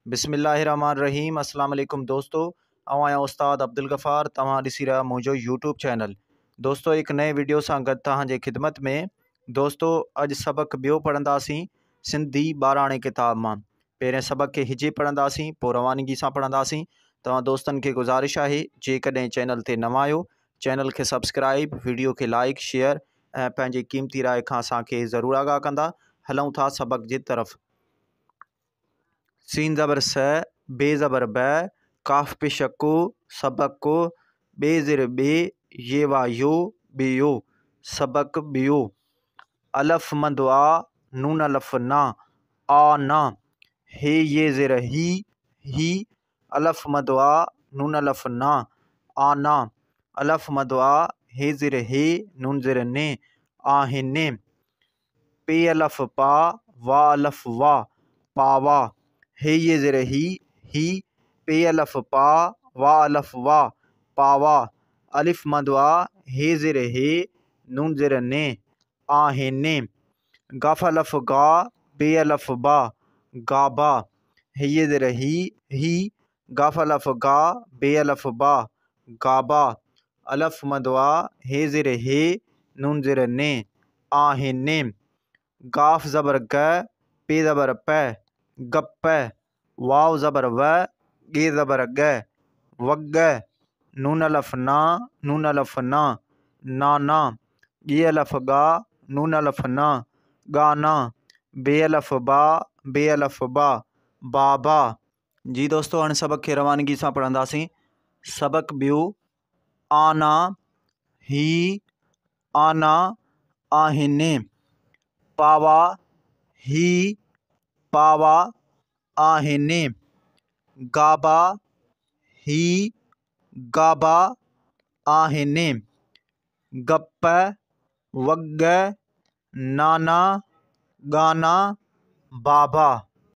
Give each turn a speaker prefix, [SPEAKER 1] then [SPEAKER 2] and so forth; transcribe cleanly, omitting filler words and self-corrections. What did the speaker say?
[SPEAKER 1] बिस्मिल्लाहिर्रहमानिर्रहीम। अस्सलाम वालेकुम दोस्तों, आया उस्ताद अब्दुल गफ़ार। तव्हां ॾिसी रहा मुझो यूट्यूब चैनल। दोस्तों एक नए वीडियो सां गॾु तव्हांजे ख़िदमत में। दोस्तों अॼु सबक़ ॿियो पढ़ंदासीं सिंधी ॿाराणे किताब मां। पहिरें सबक़ खे हिजे पढ़ंदासीं, पोइ रवानगी सां पढ़ंदासीं। तव्हां दोस्तनि खे गुज़ारिश आहे जेकॾहिं चैनल ते नवां आहियो चैनल खे सब्सक्राइब, वीडियो खे लाइक, शेयर ऐं पंहिंजी क़ीमती राय खां असांखे ज़रूरु आगाह कंदा। हलूं था सबक़ जी तरफ़। सीन ज़बर स, बे ज़बर ब, काफ पेश को, सबक को, बे ज़िर बे, ये वा यो, बेयो, सबक बियो। अलफ मद आ, नून अलफ ना, आ ना, हे ये ज़िर ही, अलफ मद आ, नून अलफ ना, आ ना, अलफ मद आ, हे ज़िर हे, नून ज़िर ने, आ ने। पे अलफ पा, वा अलफ वा, पावा, हे ये ज़िर ही, पे अलफ पा, वा अलफ वा, पावा, अलिफ मद आ, हे ज़िर हे, नून ज़िर ने, आ ने। गफ अलफ गा, बे अलफ बा, गाबा, हे ये ज़िर ही, गफ अलफ गा, बे अलफ बा, गाबा, अलफ मद आ, हे ज़िर हे, नून ज़िर ने, आ ने। गाफ ज़बर ग, पे ज़बर प, गप, वाव ज़बर व, गे ज़बर ग, वग, नून अलफ ना, नून अलफ ना, नाना, ये अलफ गा, नून अलफ ना, गाना, बे अलफ बा, बे अलफ बा, बाबा। जी दोस्तों हाणे सबक़ खे रवानगी सां पढ़ंदासीं। सबक़ ॿियो। आना, ही, आना, आहिनि, पावा, ही, पावा, आहिनि, गाबा, ही, गाबा, आहिनि, गप, वग, नाना, गाना, बाबा।